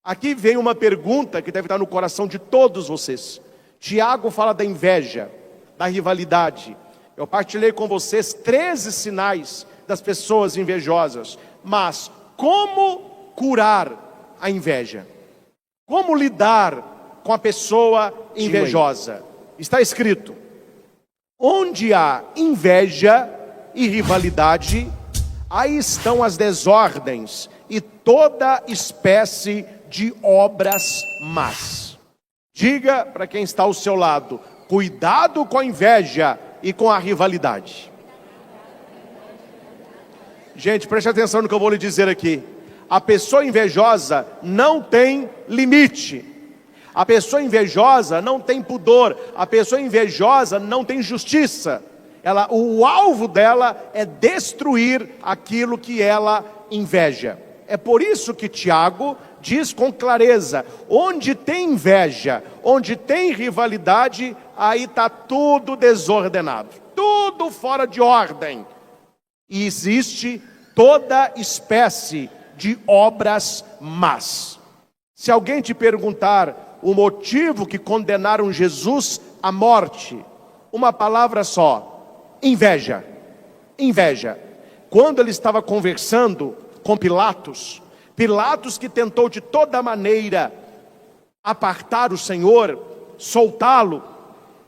Aqui vem uma pergunta que deve estar no coração de todos vocês. Tiago fala da inveja, da rivalidade. Eu partilhei com vocês 13 sinais das pessoas invejosas. Mas como curar a inveja? Como lidar com a pessoa invejosa? Está escrito: onde há inveja e rivalidade, aí estão as desordens e toda espécie de obras más. Diga para quem está ao seu lado: cuidado com a inveja e com a rivalidade. Gente, preste atenção no que eu vou lhe dizer aqui. A pessoa invejosa não tem limite. A pessoa invejosa não tem pudor. A pessoa invejosa não tem justiça. O alvo dela é destruir aquilo que ela inveja. É por isso que Tiago diz com clareza: onde tem inveja, onde tem rivalidade, aí está tudo desordenado, tudo fora de ordem. E existe toda espécie de obras más. Se alguém te perguntar o motivo que condenaram Jesus à morte, uma palavra só: inveja. Inveja. Quando ele estava conversando com Pilatos, Pilatos que tentou de toda maneira apartar o Senhor, soltá-lo,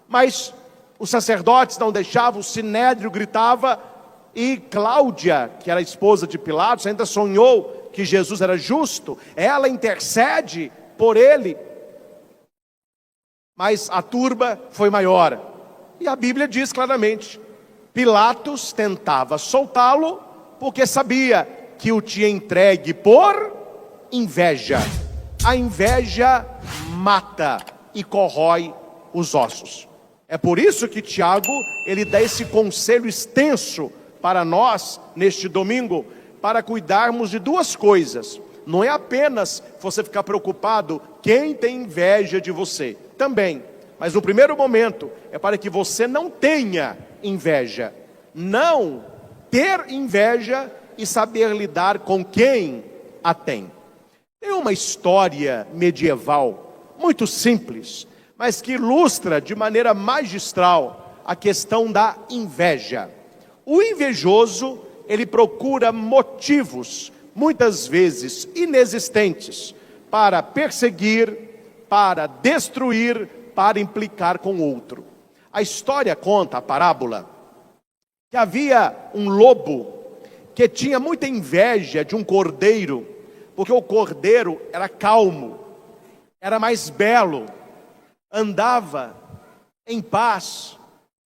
mas os sacerdotes não deixavam, o sinédrio gritava, e Cláudia, que era a esposa de Pilatos, ainda sonhou que Jesus era justo, ela intercede por ele, mas a turba foi maior, e a Bíblia diz claramente: Pilatos tentava soltá-lo, porque sabia que o tinha entregue por inveja. A inveja mata e corrói os ossos. É por isso que Tiago, ele dá esse conselho extenso para nós, neste domingo, para cuidarmos de duas coisas. Não é apenas você ficar preocupado quem tem inveja de você, também. Mas no primeiro momento, é para que você não tenha inveja. Não ter inveja e saber lidar com quem a tem. Tem uma história medieval, muito simples, mas que ilustra de maneira magistral a questão da inveja. O invejoso, ele procura motivos, muitas vezes inexistentes, para perseguir, para destruir, para implicar com o outro. A história conta, a parábola, que havia um lobo que tinha muita inveja de um cordeiro, porque o cordeiro era calmo, era mais belo, andava em paz,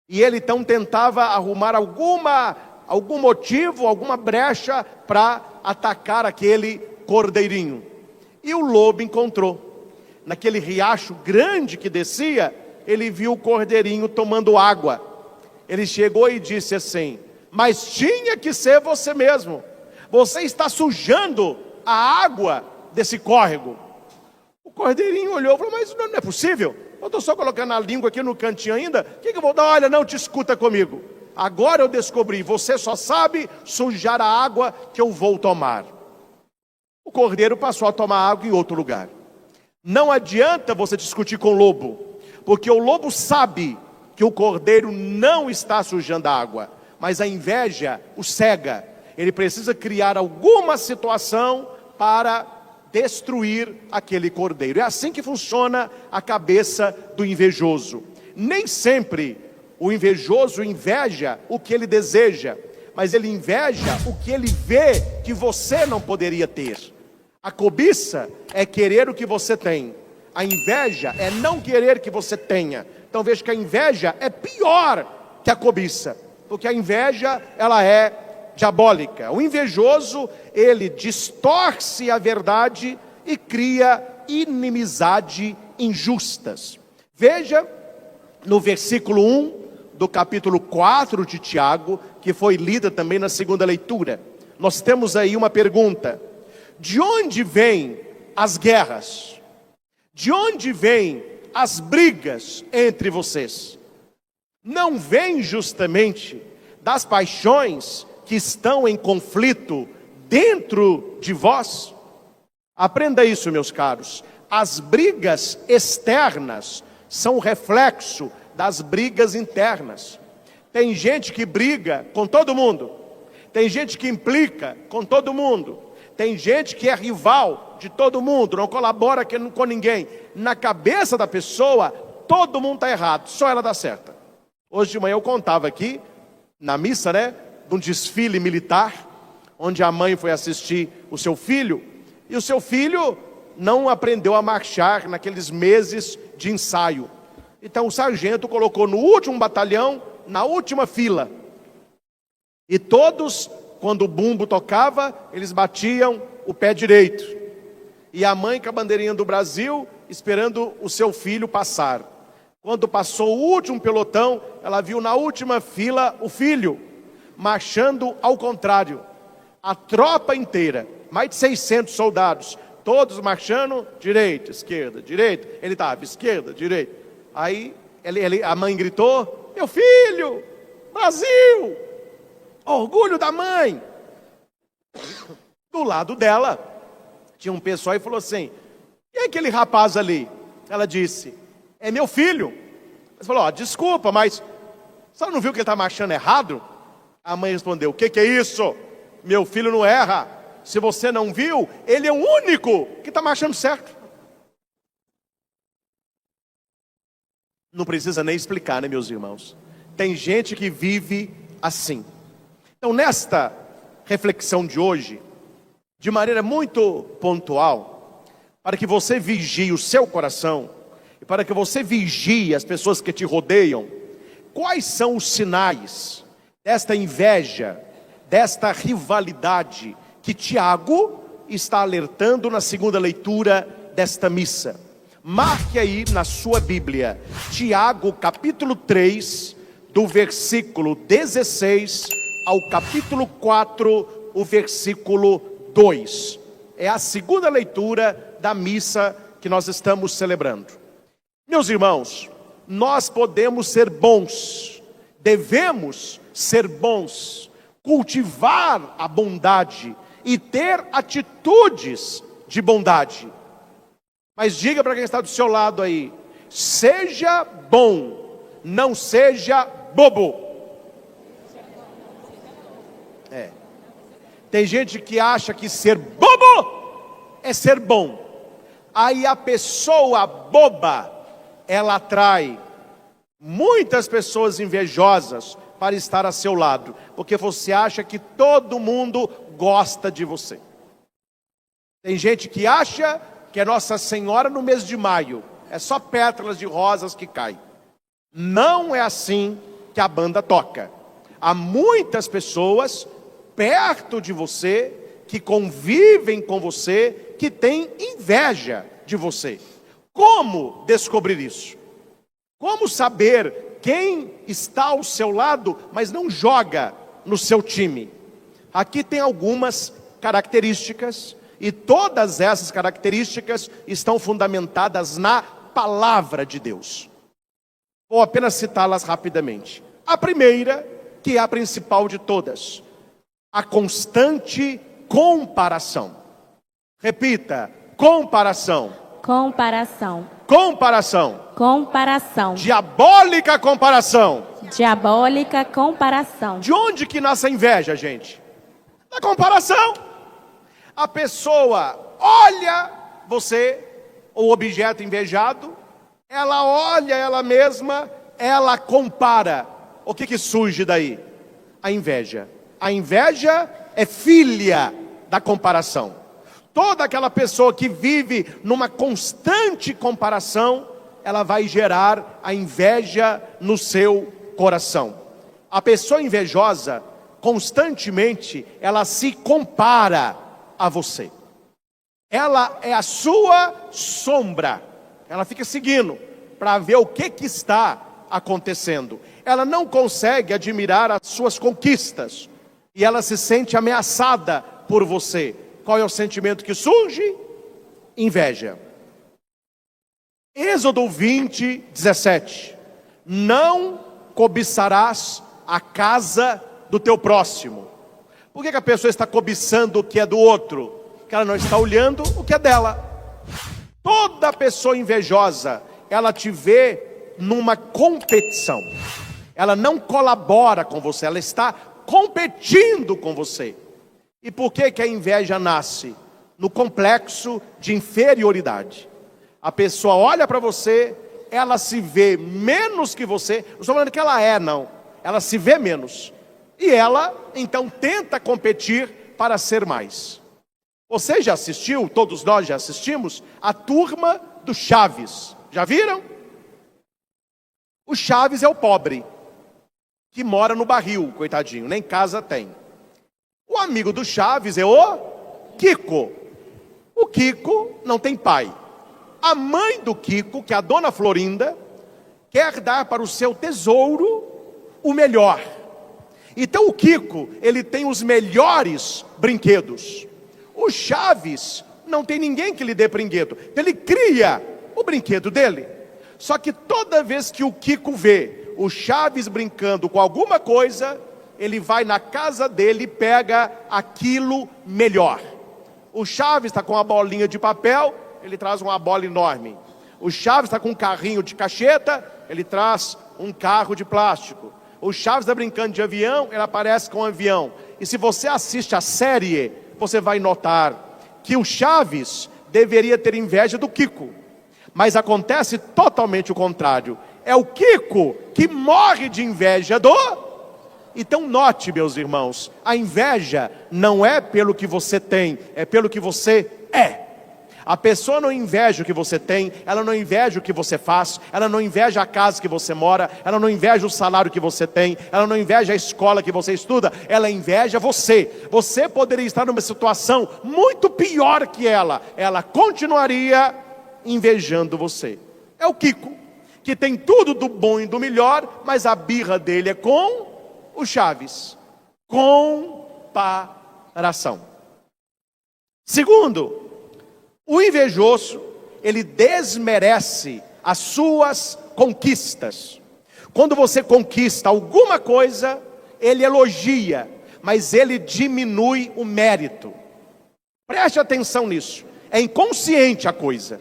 e ele então tentava arrumar algum motivo, alguma brecha para atacar aquele cordeirinho. E o lobo encontrou, naquele riacho grande que descia, ele viu o cordeirinho tomando água. Ele chegou e disse assim: mas tinha que ser você mesmo, você está sujando a água desse córrego. O cordeirinho olhou e falou: mas não é possível, eu estou só colocando a língua aqui no cantinho ainda, o que eu vou dar? Olha, não te escuta comigo, agora eu descobri, você só sabe sujar a água que eu vou tomar. O cordeiro passou a tomar água em outro lugar. Não adianta você discutir com o lobo, porque o lobo sabe que o cordeiro não está sujando a água, mas a inveja o cega. Ele precisa criar alguma situação para destruir aquele cordeiro. É assim que funciona a cabeça do invejoso. Nem sempre o invejoso inveja o que ele deseja, mas ele inveja o que ele vê que você não poderia ter. A cobiça é querer o que você tem. A inveja é não querer que você tenha. Então veja que a inveja é pior que a cobiça, porque a inveja, ela é diabólica. O invejoso, ele distorce a verdade e cria inimizade injustas. Veja no versículo 1 do capítulo 4 de Tiago, que foi lida também na segunda leitura. Nós temos aí uma pergunta: de onde vêm as guerras? De onde vêm as brigas entre vocês? Não vem justamente das paixões que estão em conflito dentro de vós? Aprenda isso, meus caros. As brigas externas são reflexo das brigas internas. Tem gente que briga com todo mundo. Tem gente que implica com todo mundo. Tem gente que é rival de todo mundo, não colabora com ninguém. Na cabeça da pessoa, todo mundo está errado, só ela dá certa. Hoje de manhã eu contava aqui, na missa, de um desfile militar, onde a mãe foi assistir o seu filho, e o seu filho não aprendeu a marchar naqueles meses de ensaio. Então o sargento colocou no último batalhão, na última fila. E todos, quando o bumbo tocava, eles batiam o pé direito. E a mãe com a bandeirinha do Brasil, esperando o seu filho passar. Quando passou o último pelotão, ela viu na última fila o filho, marchando ao contrário. A tropa inteira, mais de 600 soldados, todos marchando, direita, esquerda, direita. Ele estava, esquerda, direita. Aí a mãe gritou, meu filho, Brasil, orgulho da mãe. Do lado dela, tinha um pessoal e falou assim, e aquele rapaz ali? Ela disse, é meu filho. Ele falou, desculpa, mas você não viu que ele está marchando errado? A mãe respondeu, o que é isso? Meu filho não erra. Se você não viu, ele é o único que está marchando certo. Não precisa nem explicar, né, meus irmãos? Tem gente que vive assim. Então, nesta reflexão de hoje, de maneira muito pontual, para que você vigie o seu coração, e para que você vigie as pessoas que te rodeiam, quais são os sinais desta inveja, desta rivalidade, que Tiago está alertando na segunda leitura desta missa? Marque aí na sua Bíblia, Tiago capítulo 3, do versículo 16 ao capítulo 4, o versículo 2. É a segunda leitura da missa que nós estamos celebrando. Meus irmãos, nós podemos ser bons, devemos ser bons, cultivar a bondade e ter atitudes de bondade. Mas diga para quem está do seu lado aí, seja bom, não seja bobo. Tem gente que acha que ser bobo é ser bom. Aí a pessoa boba, ela atrai muitas pessoas invejosas para estar a seu lado, porque você acha que todo mundo gosta de você. Tem gente que acha que é Nossa Senhora no mês de maio, é só pétalas de rosas que caem. Não é assim que a banda toca. Há muitas pessoas perto de você, que convivem com você, que têm inveja de você. Como descobrir isso? Como saber quem está ao seu lado, mas não joga no seu time? Aqui tem algumas características, e todas essas características estão fundamentadas na palavra de Deus. Vou apenas citá-las rapidamente. A primeira, que é a principal de todas, a constante comparação. Repita, comparação. Comparação. Comparação. Comparação. Diabólica comparação. Diabólica comparação. De onde que nasce a inveja, gente? Da comparação. A pessoa olha você, o objeto invejado, ela olha ela mesma, ela compara. O que surge daí? A inveja. A inveja é filha da comparação. Toda aquela pessoa que vive numa constante comparação, ela vai gerar a inveja no seu coração. A pessoa invejosa, constantemente, ela se compara a você. Ela é a sua sombra. Ela fica seguindo para ver o que está acontecendo. Ela não consegue admirar as suas conquistas. E ela se sente ameaçada por você. Qual é o sentimento que surge? Inveja. Êxodo 20, 17. Não cobiçarás a casa do teu próximo. Por que a pessoa está cobiçando o que é do outro? Porque que ela não está olhando o que é dela. Toda pessoa invejosa, ela te vê numa competição. Ela não colabora com você, ela está competindo com você. E por que que a inveja nasce? No complexo de inferioridade. A pessoa olha para você, ela se vê menos que você. Não estou falando que ela é, não. Ela se vê menos. E ela, então, tenta competir para ser mais. Você já assistiu, todos nós já assistimos, a Turma do Chaves. Já viram? O Chaves é o pobre, que mora no barril, coitadinho, nem casa tem. O amigo do Chaves é o Kiko. O Kiko não tem pai. A mãe do Kiko, que é a dona Florinda, quer dar para o seu tesouro o melhor. Então o Kiko, ele tem os melhores brinquedos. O Chaves não tem ninguém que lhe dê brinquedo. Ele cria o brinquedo dele. Só que toda vez que o Kiko vê o Chaves brincando com alguma coisa, ele vai na casa dele e pega aquilo melhor. O Chaves está com uma bolinha de papel, ele traz uma bola enorme. O Chaves está com um carrinho de cacheta, ele traz um carro de plástico. O Chaves está brincando de avião, ele aparece com um avião. E se você assiste a série, você vai notar que o Chaves deveria ter inveja do Kiko. Mas acontece totalmente o contrário. É o Kiko que morre de inveja do... Então note, meus irmãos, a inveja não é pelo que você tem, é pelo que você é. A pessoa não inveja o que você tem, ela não inveja o que você faz, ela não inveja a casa que você mora, ela não inveja o salário que você tem, ela não inveja a escola que você estuda, ela inveja você. Você poderia estar numa situação muito pior que ela continuaria invejando você. É o Kiko, que tem tudo do bom e do melhor, mas a birra dele é com o Chaves. Comparação. Segundo, o invejoso, ele desmerece as suas conquistas. Quando você conquista alguma coisa, ele elogia, mas ele diminui o mérito. Preste atenção nisso. É inconsciente a coisa.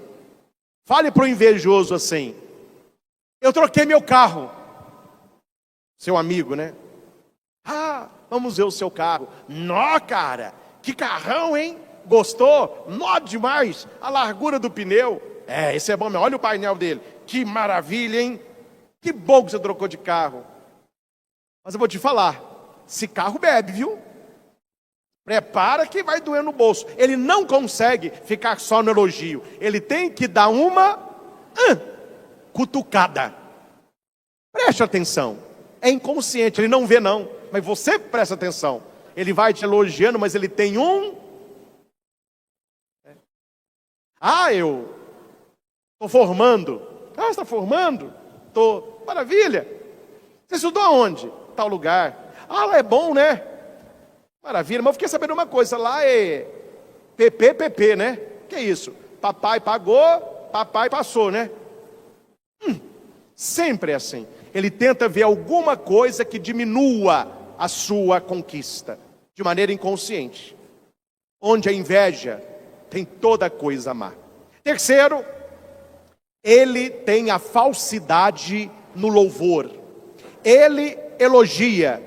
Fale para o invejoso assim: eu troquei meu carro. Seu amigo, né? Ah, vamos ver o seu carro. Nó, cara, que carrão, hein? Gostou? Nó demais. A largura do pneu. É, esse é bom mesmo. Olha o painel dele. Que maravilha, hein? Que bom que você trocou de carro. Mas eu vou te falar, esse carro bebe, viu? Prepara que vai doer no bolso. Ele não consegue ficar só no elogio. Ele tem que dar uma cutucada. Preste atenção. É inconsciente, ele não vê não. Mas você presta atenção. Ele vai te elogiando, mas ele tem um... Ah, eu estou formando. Ah, você está formando? Estou. Maravilha. Você estudou aonde? Tal lugar. Ah, lá é bom, né? Maravilha. Mas eu fiquei sabendo uma coisa. Lá é PP, né? Que é isso? Papai pagou, papai passou, né? Sempre é assim. Ele tenta ver alguma coisa que diminua a sua conquista, de maneira inconsciente. Onde a inveja tem toda coisa má. Terceiro, ele tem a falsidade no louvor. Ele elogia,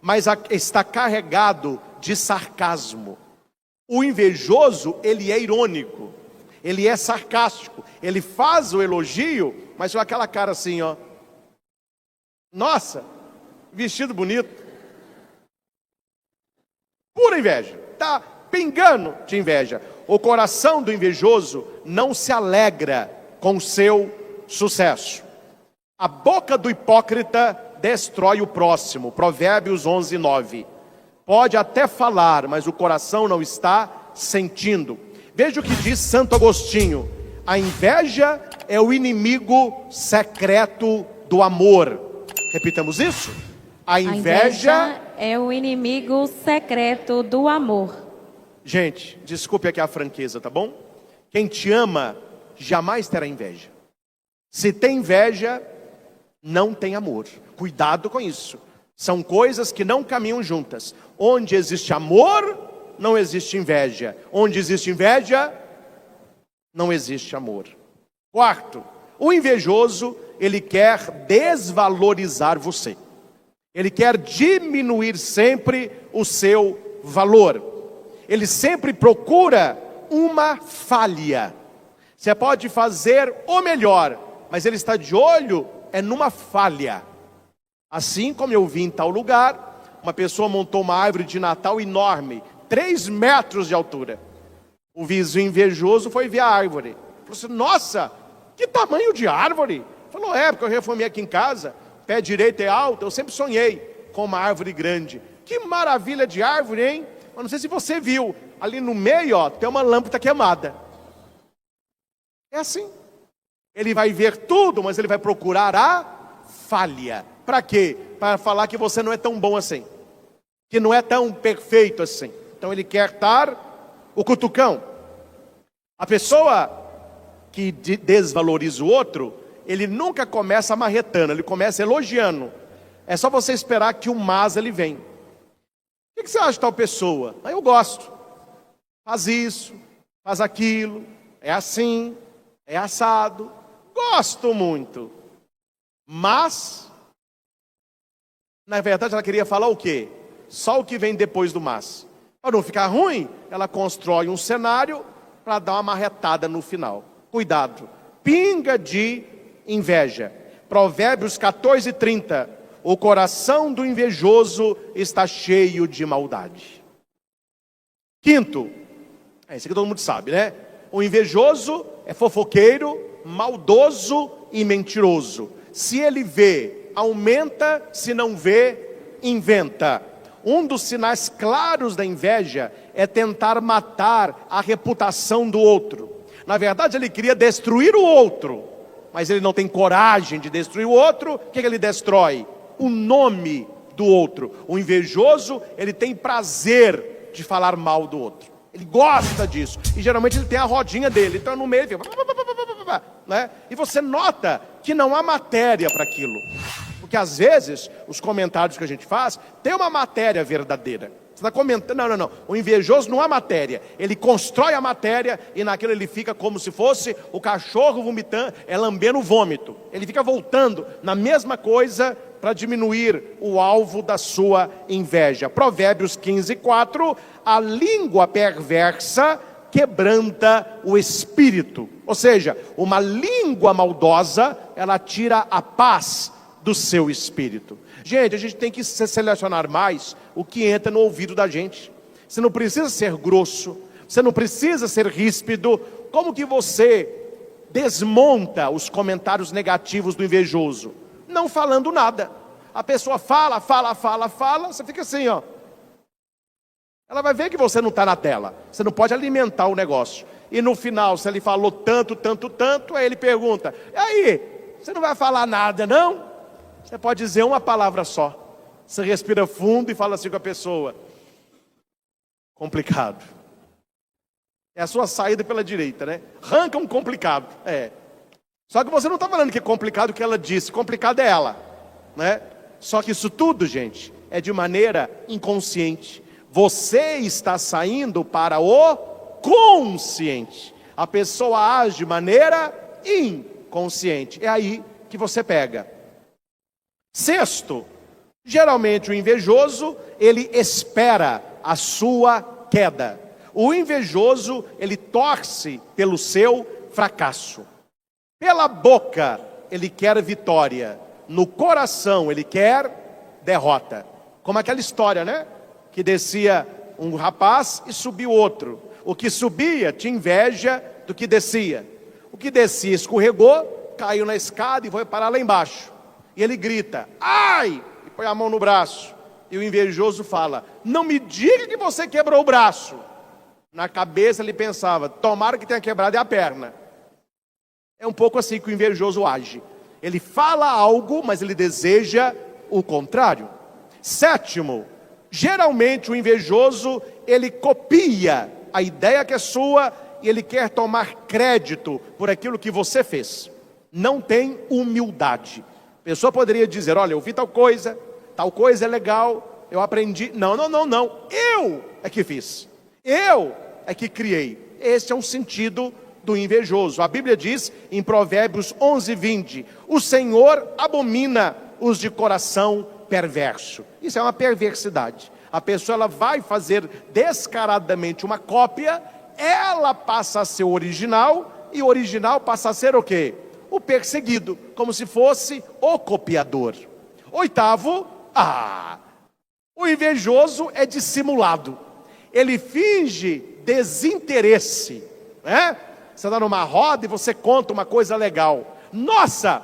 mas está carregado de sarcasmo. O invejoso, ele é irônico, ele é sarcástico. Ele faz o elogio, mas com aquela cara assim, ó. Nossa, vestido bonito. Pura inveja. Está pingando de inveja. O coração do invejoso não se alegra com o seu sucesso. A boca do hipócrita destrói o próximo. Provérbios 11:9. Pode até falar, mas o coração não está sentindo. Veja o que diz Santo Agostinho: a inveja é o inimigo secreto do amor. Repitamos isso? A inveja é o inimigo secreto do amor. Gente, desculpe aqui a franqueza, tá bom? Quem te ama jamais terá inveja. Se tem inveja, não tem amor. Cuidado com isso. São coisas que não caminham juntas. Onde existe amor, não existe inveja. Onde existe inveja, não existe amor. Quarto, o invejoso, ele quer desvalorizar você. Ele quer diminuir sempre o seu valor. Ele sempre procura uma falha. Você pode fazer o melhor, mas ele está de olho numa falha. Assim como eu vi em tal lugar, uma pessoa montou uma árvore de Natal enorme, 3 metros de altura. O vizinho invejoso foi ver a árvore. Falou assim: nossa, que tamanho de árvore! Falou: porque eu reformei aqui em casa, pé direito é alto, eu sempre sonhei com uma árvore grande. Que maravilha de árvore, hein? Eu não sei se você viu, ali no meio, tem uma lâmpada queimada. É assim. Ele vai ver tudo, mas ele vai procurar a falha. Para quê? Para falar que você não é tão bom assim, que não é tão perfeito assim. Então ele quer dar o cutucão. A pessoa que desvaloriza o outro, ele nunca começa marretando, ele começa elogiando. É só você esperar que o mas ele vem. O que você acha de tal pessoa? Eu gosto. Faz isso, faz aquilo, é assim, é assado. Gosto muito. Mas, na verdade, ela queria falar o quê? Só o que vem depois do mas. Para não ficar ruim, ela constrói um cenário para dar uma marretada no final. Cuidado. Pinga de inveja. Provérbios 14:30. O coração do invejoso está cheio de maldade. Quinto, esse aqui todo mundo sabe, né? O invejoso é fofoqueiro, maldoso e mentiroso. Se ele vê, aumenta; se não vê, inventa. Um dos sinais claros da inveja é tentar matar a reputação do outro. Na verdade, ele queria destruir o outro, mas ele não tem coragem de destruir o outro. O que ele destrói? O nome do outro. O invejoso, ele tem prazer de falar mal do outro. Ele gosta disso. E geralmente ele tem a rodinha dele. Então no meio ele fica, né? E você nota que não há matéria para aquilo. Porque às vezes os comentários que a gente faz tem uma matéria verdadeira. Você está comentando, não. O invejoso não há matéria. Ele constrói a matéria e naquilo ele fica como se fosse o cachorro vomitando, lambendo o vômito. Ele fica voltando na mesma coisa para diminuir o alvo da sua inveja. Provérbios 15:4. A língua perversa quebranta o espírito. Ou seja, uma língua maldosa, ela tira a paz do seu espírito. Gente, a gente tem que selecionar mais o que entra no ouvido da gente. Você não precisa ser grosso, você não precisa ser ríspido. Como que você desmonta os comentários negativos do invejoso? Não falando nada. A pessoa fala, você fica assim, ó. Ela vai ver que você não está na tela. Você não pode alimentar o negócio. E no final, se ele falou tanto, aí ele pergunta: e aí, você não vai falar nada, não? Você pode dizer uma palavra só. Você respira fundo e fala assim com a pessoa: complicado. É a sua saída pela direita, né? Arranca um complicado. Só que você não está falando que é complicado o que ela disse. Complicado é ela, né? Só que isso tudo, gente, é de maneira inconsciente. Você está saindo para o consciente. A pessoa age de maneira inconsciente. É aí que você pega. Sexto, geralmente o invejoso, ele espera a sua queda. O invejoso, ele torce pelo seu fracasso. Pela boca, ele quer vitória. No coração, ele quer derrota. Como aquela história, né? Que descia um rapaz e subiu outro. O que subia tinha inveja do que descia. O que descia escorregou, caiu na escada e foi parar lá embaixo. E ele grita: ai! E põe a mão no braço. E o invejoso fala: não me diga que você quebrou o braço. Na cabeça ele pensava: tomara que tenha quebrado a perna. É um pouco assim que o invejoso age. Ele fala algo, mas ele deseja o contrário. Sétimo, geralmente o invejoso, ele copia a ideia que é sua e ele quer tomar crédito por aquilo que você fez. Não tem humildade. A pessoa poderia dizer: olha, eu vi tal coisa é legal, eu aprendi. Não, eu é que fiz. Eu é que criei. Esse é um sentido do invejoso. A Bíblia diz em Provérbios 11:20, o Senhor abomina os de coração perverso. Isso é uma perversidade. A pessoa ela vai fazer descaradamente uma cópia, ela passa a ser o original, e o original passa a ser o quê? O perseguido, como se fosse o copiador. Oitavo, o invejoso é dissimulado. Ele finge desinteresse, né? Você está numa roda e você conta uma coisa legal. Nossa,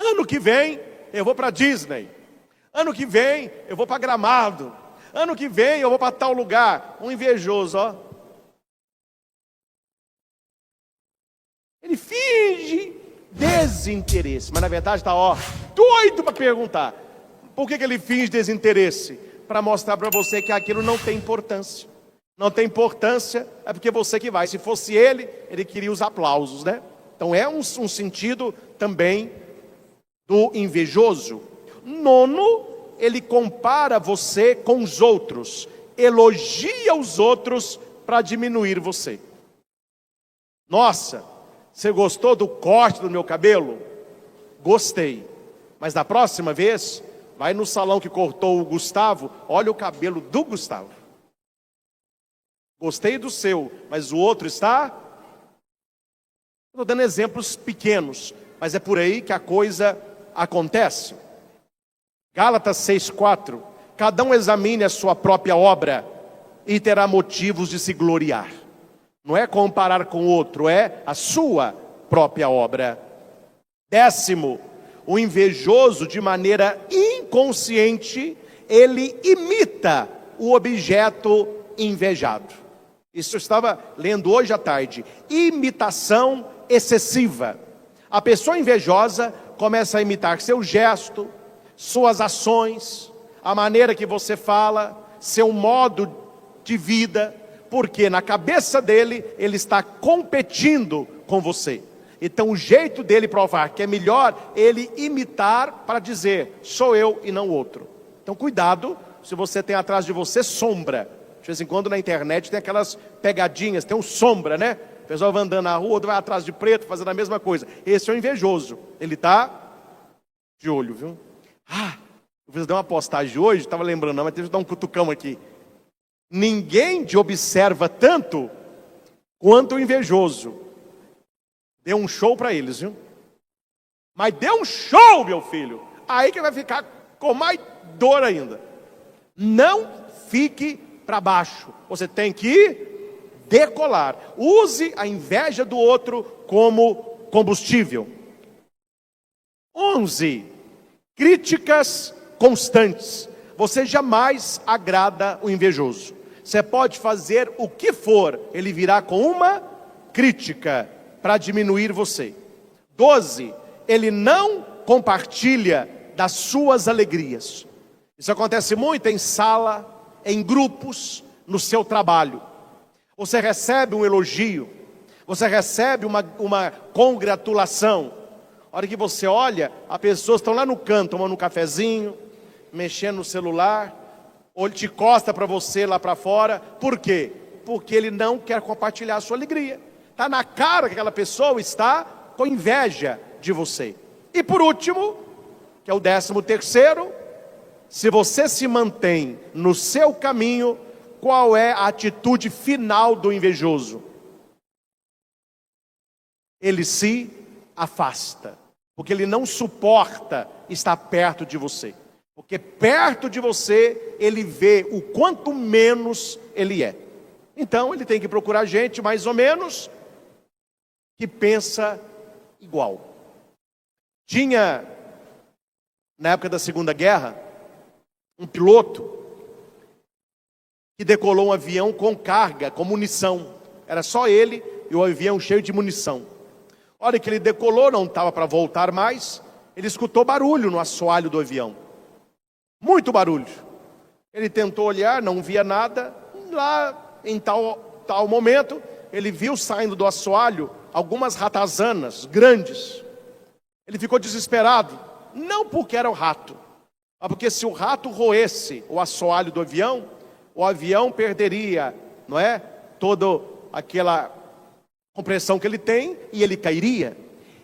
ano que vem eu vou para Disney. Ano que vem eu vou para Gramado. Ano que vem eu vou para tal lugar. Um invejoso, ó. Ele finge desinteresse, mas na verdade está, doido para perguntar. Por que ele finge desinteresse? Para mostrar para você que aquilo não tem importância. Não tem importância, é porque você que vai. Se fosse ele queria os aplausos, né? Então é um sentido também do invejoso. Nono, ele compara você com os outros, elogia os outros para diminuir você. Nossa, você gostou do corte do meu cabelo? Gostei, mas da próxima vez, vai no salão que cortou o Gustavo, olha o cabelo do Gustavo. Gostei do seu, mas o outro está... Estou dando exemplos pequnos, mas é por aí que a coisa acontece. Gálatas 6:4, cada um examine a sua própria obra e terá motivos de se gloriar. Não é comparar com o outro, é a sua própria obra. 10º, o invejoso, de maneira inconsciente, ele imita o objeto invejado. Isso eu estava lendo hoje à tarde. Imitação excessiva. A pessoa invejosa começa a imitar seu gesto, suas ações, a maneira que você fala, seu modo de vida, porque na cabeça dele, ele está competindo com você. Então o jeito dele provar que é melhor ele imitar para dizer, sou eu e não o outro. Então cuidado, se você tem atrás de você sombra. De vez em quando na internet tem aquelas pegadinhas, tem um sombra, né? O pessoal vai andando na rua, outro vai atrás de preto, fazendo a mesma coisa. Esse é o invejoso, ele está de olho, viu? Eu fiz uma postagem hoje, estava lembrando, mas deixa eu dar um cutucão aqui. Ninguém te observa tanto quanto o invejoso. Deu um show para eles, viu? Mas deu um show, meu filho. Aí que vai ficar com mais dor ainda. Não fique para baixo. Você tem que decolar. Use a inveja do outro como combustível. 11. Críticas constantes. Você jamais agrada o invejoso. Você pode fazer o que for, ele virá com uma crítica para diminuir você. 12. Ele não compartilha das suas alegrias. Isso acontece muito em sala, em grupos, no seu trabalho. Você recebe um elogio, você recebe uma congratulação. A hora que você olha, as pessoas estão lá no canto, tomando um cafezinho, mexendo no celular, ou ele te costa para você lá para fora. Por quê? Porque ele não quer compartilhar a sua alegria. Está na cara que aquela pessoa está com inveja de você. E por último, que é o 13º, se você se mantém no seu caminho, qual é a atitude final do invejoso? Ele se afasta, porque ele não suporta estar perto de você. Porque perto de você, ele vê o quanto menos ele é. Então, ele tem que procurar gente, mais ou menos, que pensa igual. Tinha, na época da Segunda Guerra, um piloto que decolou um avião com carga, com munição. Era só ele e o avião cheio de munição. A hora que ele decolou, não estava para voltar mais, ele escutou barulho no assoalho do avião. Muito barulho. Ele tentou olhar, não via nada. Lá, em tal momento, ele viu saindo do assoalho algumas ratazanas grandes. Ele ficou desesperado. Não porque era o rato, mas porque se o rato roesse o assoalho do avião, o avião perderia não é? Toda aquela compreensão que ele tem, e ele cairia.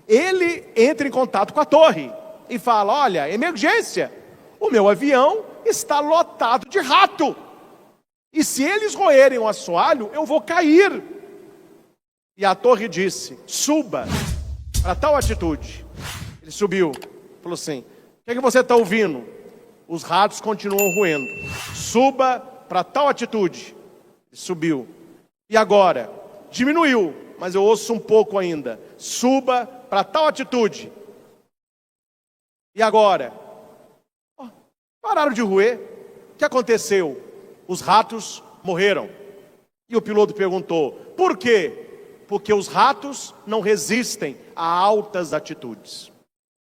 Ele entra em contato com a torre e fala: olha, emergência, o meu avião está lotado de rato, e se eles roerem o assoalho, eu vou cair. E a torre disse: suba para tal atitude. Ele subiu, falou assim: o que você está ouvindo? Os ratos continuam roendo. Suba para tal atitude. Ele subiu. E agora? Diminuiu, mas eu ouço um pouco ainda. Suba para tal atitude. E agora? Pararam de roer. O que aconteceu? Os ratos morreram. E o piloto perguntou: por quê? Porque os ratos não resistem a altas atitudes.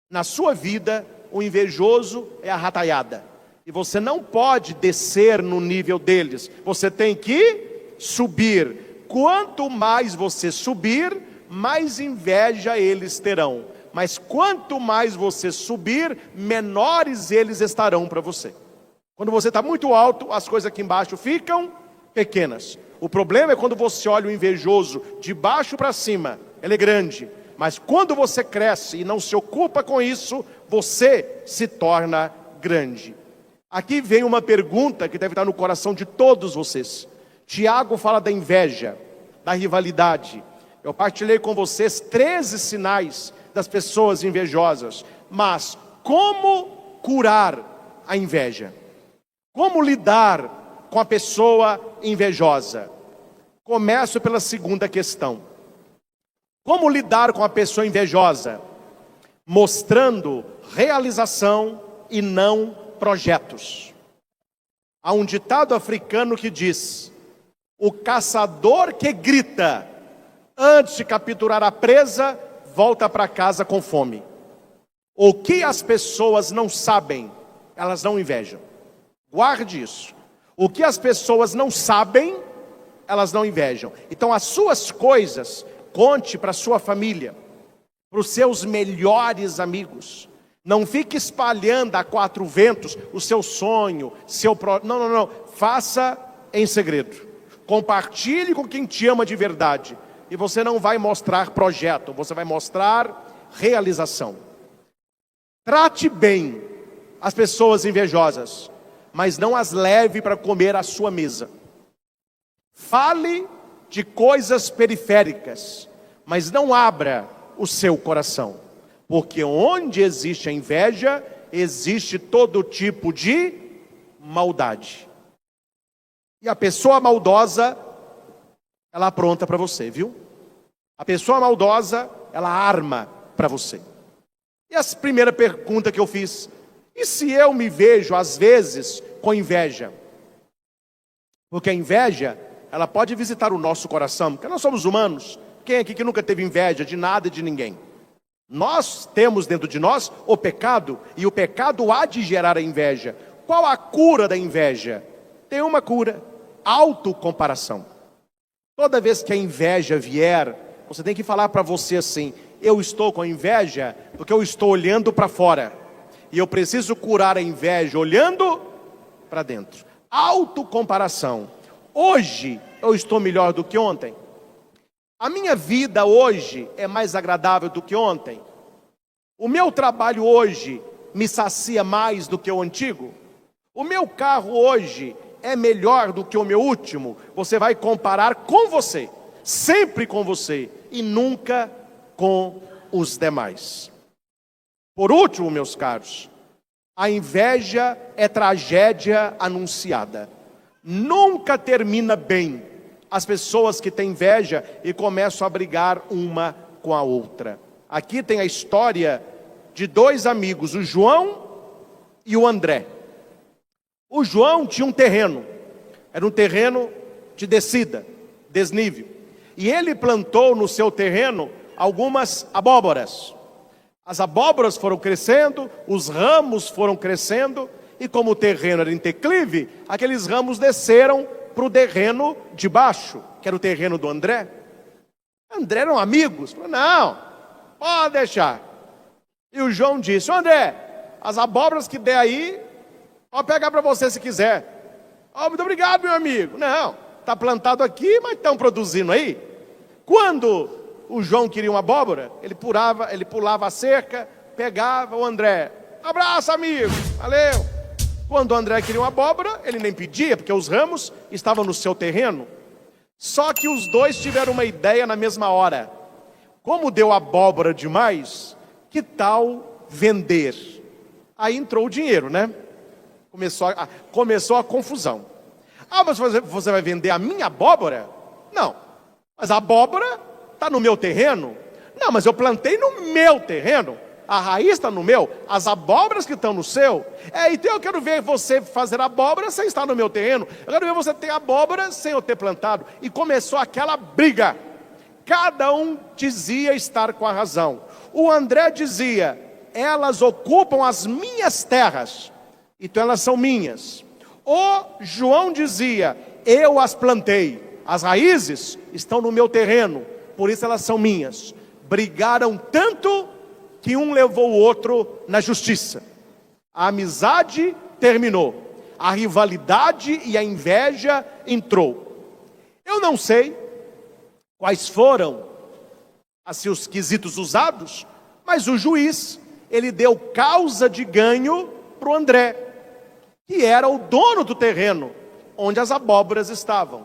Na sua vida, o invejoso é a rataiada. E você não pode descer no nível deles. Você tem que subir. Quanto mais você subir, mais inveja eles terão. Mas quanto mais você subir, menores eles estarão para você. Quando você está muito alto, as coisas aqui embaixo ficam pequenas. O problema é quando você olha o invejoso de baixo para cima, ele é grande. Mas quando você cresce e não se ocupa com isso, você se torna grande. Aqui vem uma pergunta que deve estar no coração de todos vocês. Tiago fala da inveja, da rivalidade. Eu partilhei com vocês 13 sinais das pessoas invejosas. Mas como curar a inveja? Como lidar com a pessoa invejosa? Começo pela segunda questão. Como lidar com a pessoa invejosa? Mostrando realização e não projetos. Há um ditado africano que diz: o caçador que grita antes de capturar a presa, volta para casa com fome. O que as pessoas não sabem, elas não invejam. Guarde isso. O que as pessoas não sabem, elas não invejam. Então as suas coisas, conte para a sua família, para os seus melhores amigos. Não fique espalhando a quatro ventos o seu sonho, não. Faça em segredo. Compartilhe com quem te ama de verdade. E você não vai mostrar projeto, você vai mostrar realização. Trate bem as pessoas invejosas, mas não as leve para comer à sua mesa. Fale de coisas periféricas, mas não abra o seu coração. Porque onde existe a inveja, existe todo tipo de maldade. E a pessoa maldosa, ela apronta para você, viu? A pessoa maldosa, ela arma para você. E a primeira pergunta que eu fiz: e se eu me vejo, às vezes, com inveja? Porque a inveja, ela pode visitar o nosso coração, porque nós somos humanos. Quem aqui que nunca teve inveja de nada e de ninguém? Nós temos dentro de nós o pecado, e o pecado há de gerar a inveja. Qual a cura da inveja? Tem uma cura: autocomparação. Toda vez que a inveja vier, você tem que falar para você assim: eu estou com inveja porque eu estou olhando para fora. E eu preciso curar a inveja olhando para dentro. Autocomparação. Hoje eu estou melhor do que ontem. A minha vida hoje é mais agradável do que ontem. O meu trabalho hoje me sacia mais do que o antigo. O meu carro hoje é melhor do que o meu último. Você vai comparar com você, sempre com você, e nunca com os demais. Por último, meus caros, a inveja é tragédia anunciada. Nunca termina bem as pessoas que têm inveja e começam a brigar uma com a outra. Aqui tem a história de dois amigos, o João e o André. O João tinha um terreno, era um terreno de descida, desnível. E ele plantou no seu terreno algumas abóboras. As abóboras foram crescendo, os ramos foram crescendo, e como o terreno era em declive, aqueles ramos desceram para o terreno de baixo, que era o terreno do André. André eram amigos. Falou: não, pode deixar. E o João disse: André, as abóboras que der aí, pode pegar para você se quiser. Muito obrigado, meu amigo. Não, está plantado aqui, mas estão produzindo aí. Quando o João queria uma abóbora, ele pulava a cerca, pegava o André. Abraço, amigo, valeu. Quando o André queria uma abóbora, ele nem pedia, porque os ramos estavam no seu terreno. Só que os dois tiveram uma ideia na mesma hora. Como deu abóbora demais, que tal vender? Aí entrou o dinheiro, né? Começou a confusão. Ah, mas você vai vender a minha abóbora? Não. Mas a abóbora está no meu terreno? Não, mas eu plantei no meu terreno. A raiz está no meu, as abóboras que estão no seu. Então eu quero ver você fazer abóbora sem estar no meu terreno. Eu quero ver você ter abóbora sem eu ter plantado. E começou aquela briga. Cada um dizia estar com a razão. O André dizia: elas ocupam as minhas terras, então elas são minhas. O João dizia: eu as plantei, as raízes estão no meu terreno, por isso elas são minhas. Brigaram tanto que um levou o outro na justiça. A amizade terminou, a rivalidade e a inveja entrou. Eu não sei quais foram assim os quesitos usados, mas o juiz, ele deu causa de ganho para o André, que era o dono do terreno onde as abóboras estavam.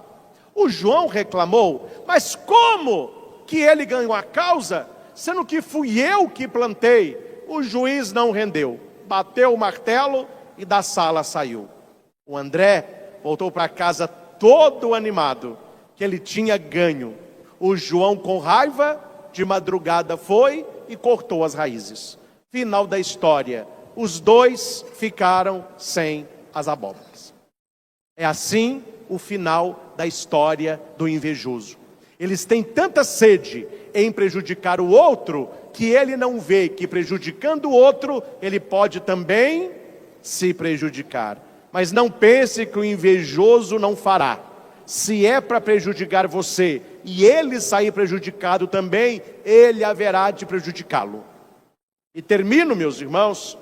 O João reclamou: mas como que ele ganhou a causa, sendo que fui eu que plantei? O juiz não rendeu, bateu o martelo e da sala saiu. O André voltou para casa todo animado, que ele tinha ganho. O João, com raiva, de madrugada foi e cortou as raízes. Final da história: os dois ficaram sem as abóboras. É assim o final da história do invejoso. Eles têm tanta sede em prejudicar o outro, que ele não vê que prejudicando o outro, ele pode também se prejudicar. Mas não pense que o invejoso não fará. Se é para prejudicar você e ele sair prejudicado também, ele haverá de prejudicá-lo. E termino, meus irmãos,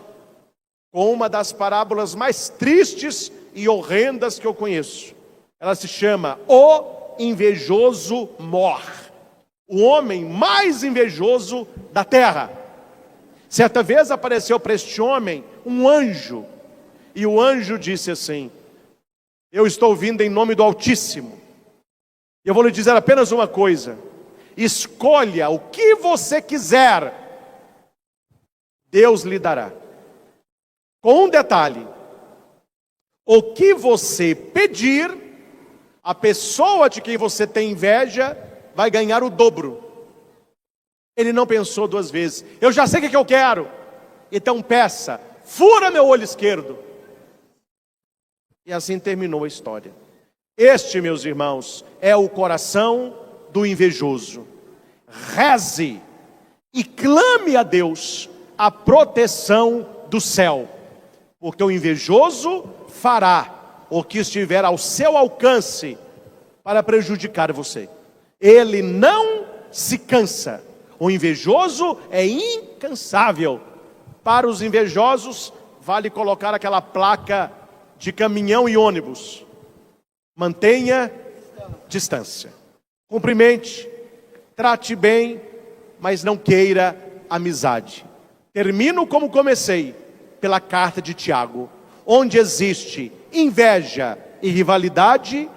com uma das parábolas mais tristes e horrendas que eu conheço. Ela se chama O Invejoso Mor, o homem mais invejoso da terra. Certa vez apareceu para este homem um anjo, e o anjo disse assim: eu estou vindo em nome do Altíssimo, eu vou lhe dizer apenas uma coisa: escolha o que você quiser, Deus lhe dará. Com um detalhe: o que você pedir, a pessoa de quem você tem inveja vai ganhar o dobro. Ele não pensou duas vezes. Eu já sei o que eu quero, então peça, fura meu olho esquerdo. E assim terminou a história. Este, meus irmãos, é o coração do invejoso. Reze e clame a Deus a proteção do céu, porque o invejoso fará o que estiver ao seu alcance para prejudicar você. Ele não se cansa. O invejoso é incansável. Para os invejosos, vale colocar aquela placa de caminhão e ônibus: mantenha distância. Cumprimente, trate bem, mas não queira amizade. Termino como comecei, pela carta de Tiago: onde existe inveja e rivalidade,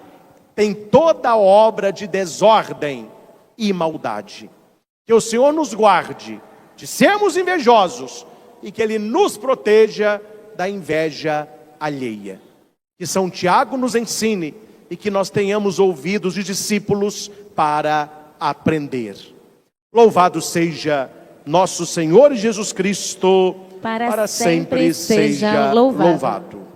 tem toda obra de desordem e maldade. Que o Senhor nos guarde de sermos invejosos e que Ele nos proteja da inveja alheia. Que São Tiago nos ensine e que nós tenhamos ouvidos de discípulos para aprender. Louvado seja nosso Senhor Jesus Cristo, para sempre seja louvado.